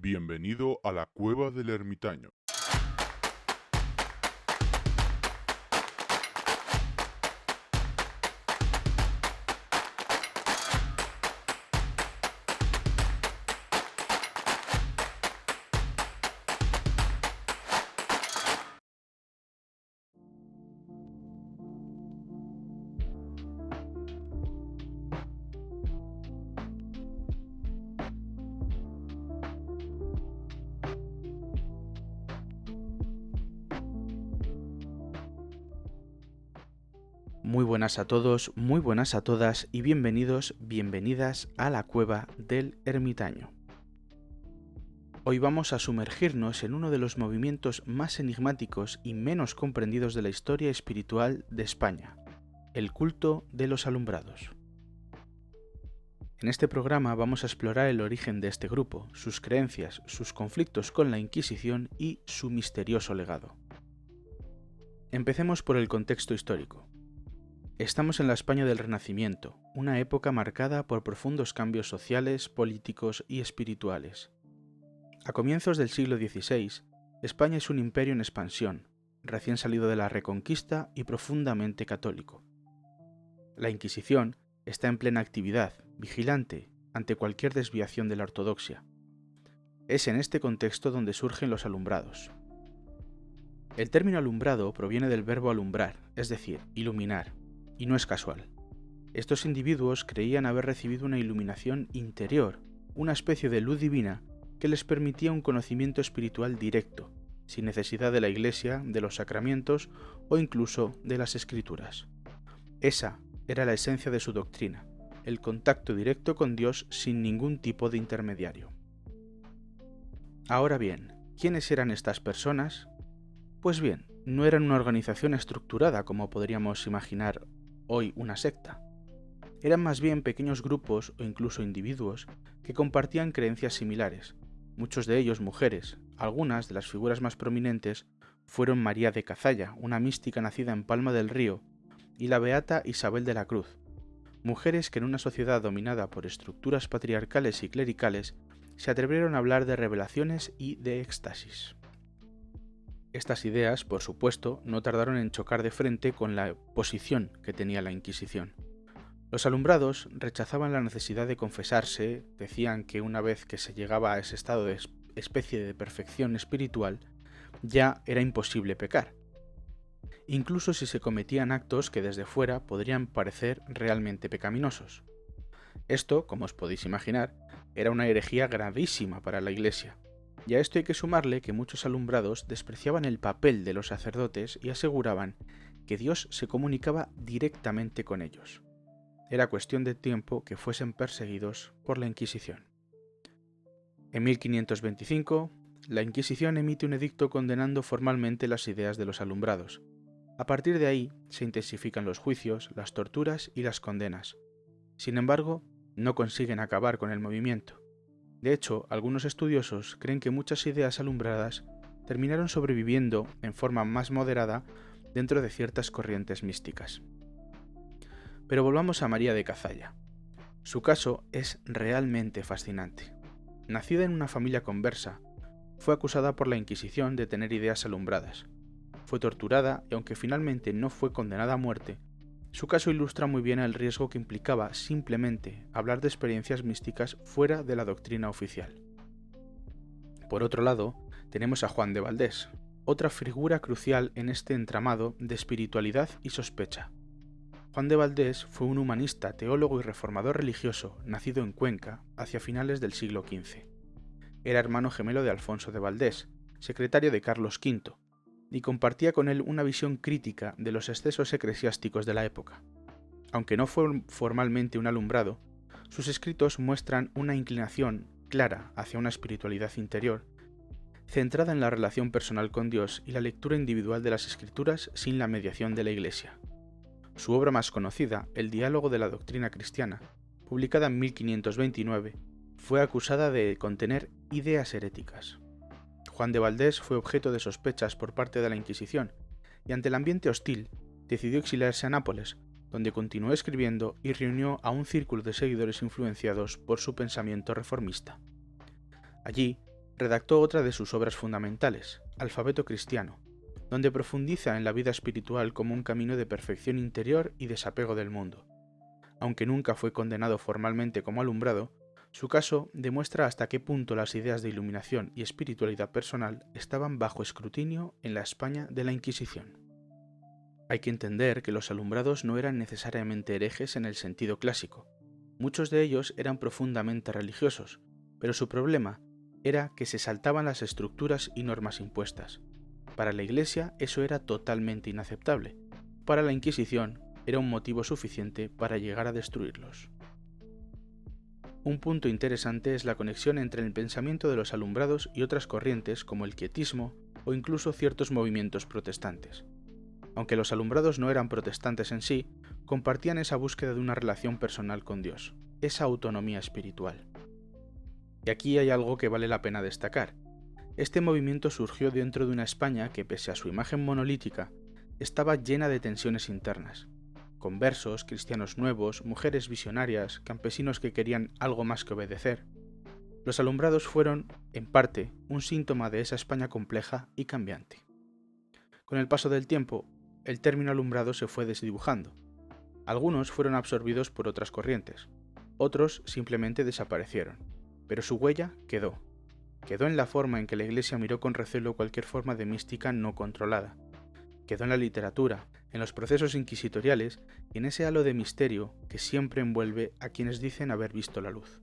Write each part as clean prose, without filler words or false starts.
Bienvenido a la Cueva del Ermitaño. Muy buenas a todos, muy buenas a todas y bienvenidos, bienvenidas a la Cueva del Ermitaño. Hoy vamos a sumergirnos en uno de los movimientos más enigmáticos y menos comprendidos de la historia espiritual de España, el culto de los alumbrados. En este programa vamos a explorar el origen de este grupo, sus creencias, sus conflictos con la Inquisición y su misterioso legado. Empecemos por el contexto histórico. Estamos en la España del Renacimiento, una época marcada por profundos cambios sociales, políticos y espirituales. A comienzos del siglo XVI, España es un imperio en expansión, recién salido de la Reconquista y profundamente católico. La Inquisición está en plena actividad, vigilante ante cualquier desviación de la ortodoxia. Es en este contexto donde surgen los alumbrados. El término alumbrado proviene del verbo alumbrar, es decir, iluminar. Y no es casual. Estos individuos creían haber recibido una iluminación interior, una especie de luz divina que les permitía un conocimiento espiritual directo, sin necesidad de la Iglesia, de los sacramentos o incluso de las Escrituras. Esa era la esencia de su doctrina, el contacto directo con Dios sin ningún tipo de intermediario. Ahora bien, ¿quiénes eran estas personas? Pues bien, no eran una organización estructurada como podríamos imaginar hoy una secta. Eran más bien pequeños grupos o incluso individuos que compartían creencias similares, muchos de ellos mujeres. Algunas de las figuras más prominentes fueron María de Cazalla, una mística nacida en Palma del Río, y la beata Isabel de la Cruz, mujeres que en una sociedad dominada por estructuras patriarcales y clericales se atrevieron a hablar de revelaciones y de éxtasis. Estas ideas, por supuesto, no tardaron en chocar de frente con la posición que tenía la Inquisición. Los alumbrados rechazaban la necesidad de confesarse, decían que una vez que se llegaba a ese estado de especie de perfección espiritual, ya era imposible pecar, incluso si se cometían actos que desde fuera podrían parecer realmente pecaminosos. Esto, como os podéis imaginar, era una herejía gravísima para la Iglesia. Y a esto hay que sumarle que muchos alumbrados despreciaban el papel de los sacerdotes y aseguraban que Dios se comunicaba directamente con ellos. Era cuestión de tiempo que fuesen perseguidos por la Inquisición. En 1525, la Inquisición emite un edicto condenando formalmente las ideas de los alumbrados. A partir de ahí se intensifican los juicios, las torturas y las condenas. Sin embargo, no consiguen acabar con el movimiento. De hecho, algunos estudiosos creen que muchas ideas alumbradas terminaron sobreviviendo en forma más moderada dentro de ciertas corrientes místicas. Pero volvamos a María de Cazalla. Su caso es realmente fascinante. Nacida en una familia conversa, fue acusada por la Inquisición de tener ideas alumbradas. Fue torturada y aunque finalmente no fue condenada a muerte, su caso ilustra muy bien el riesgo que implicaba simplemente hablar de experiencias místicas fuera de la doctrina oficial. Por otro lado, tenemos a Juan de Valdés, otra figura crucial en este entramado de espiritualidad y sospecha. Juan de Valdés fue un humanista, teólogo y reformador religioso nacido en Cuenca hacia finales del siglo XV. Era hermano gemelo de Alfonso de Valdés, secretario de Carlos V, y compartía con él una visión crítica de los excesos eclesiásticos de la época. Aunque no fue formalmente un alumbrado, sus escritos muestran una inclinación clara hacia una espiritualidad interior, centrada en la relación personal con Dios y la lectura individual de las Escrituras sin la mediación de la Iglesia. Su obra más conocida, El diálogo de la doctrina cristiana, publicada en 1529, fue acusada de contener ideas heréticas. Juan de Valdés fue objeto de sospechas por parte de la Inquisición y ante el ambiente hostil decidió exiliarse a Nápoles, donde continuó escribiendo y reunió a un círculo de seguidores influenciados por su pensamiento reformista. Allí redactó otra de sus obras fundamentales, Alfabeto Cristiano, donde profundiza en la vida espiritual como un camino de perfección interior y desapego del mundo. Aunque nunca fue condenado formalmente como alumbrado, su caso demuestra hasta qué punto las ideas de iluminación y espiritualidad personal estaban bajo escrutinio en la España de la Inquisición. Hay que entender que los alumbrados no eran necesariamente herejes en el sentido clásico. Muchos de ellos eran profundamente religiosos, pero su problema era que se saltaban las estructuras y normas impuestas. Para la Iglesia eso era totalmente inaceptable. Para la Inquisición era un motivo suficiente para llegar a destruirlos. Un punto interesante es la conexión entre el pensamiento de los alumbrados y otras corrientes como el quietismo o incluso ciertos movimientos protestantes. Aunque los alumbrados no eran protestantes en sí, compartían esa búsqueda de una relación personal con Dios, esa autonomía espiritual. Y aquí hay algo que vale la pena destacar. Este movimiento surgió dentro de una España que, pese a su imagen monolítica, estaba llena de tensiones internas. Conversos, cristianos nuevos, mujeres visionarias, campesinos que querían algo más que obedecer. Los alumbrados fueron, en parte, un síntoma de esa España compleja y cambiante. Con el paso del tiempo, el término alumbrado se fue desdibujando. Algunos fueron absorbidos por otras corrientes, otros simplemente desaparecieron, pero su huella quedó. Quedó en la forma en que la Iglesia miró con recelo cualquier forma de mística no controlada. Quedó en la literatura, en los procesos inquisitoriales y en ese halo de misterio que siempre envuelve a quienes dicen haber visto la luz.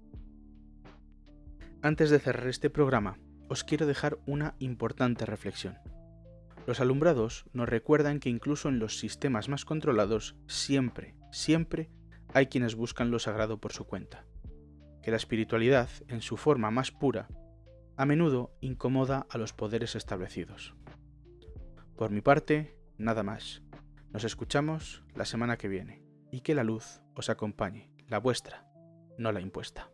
Antes de cerrar este programa, os quiero dejar una importante reflexión. Los alumbrados nos recuerdan que incluso en los sistemas más controlados siempre hay quienes buscan lo sagrado por su cuenta. Que la espiritualidad, en su forma más pura, a menudo incomoda a los poderes establecidos. Por mi parte, nada más. Nos escuchamos la semana que viene y que la luz os acompañe, la vuestra, no la impuesta.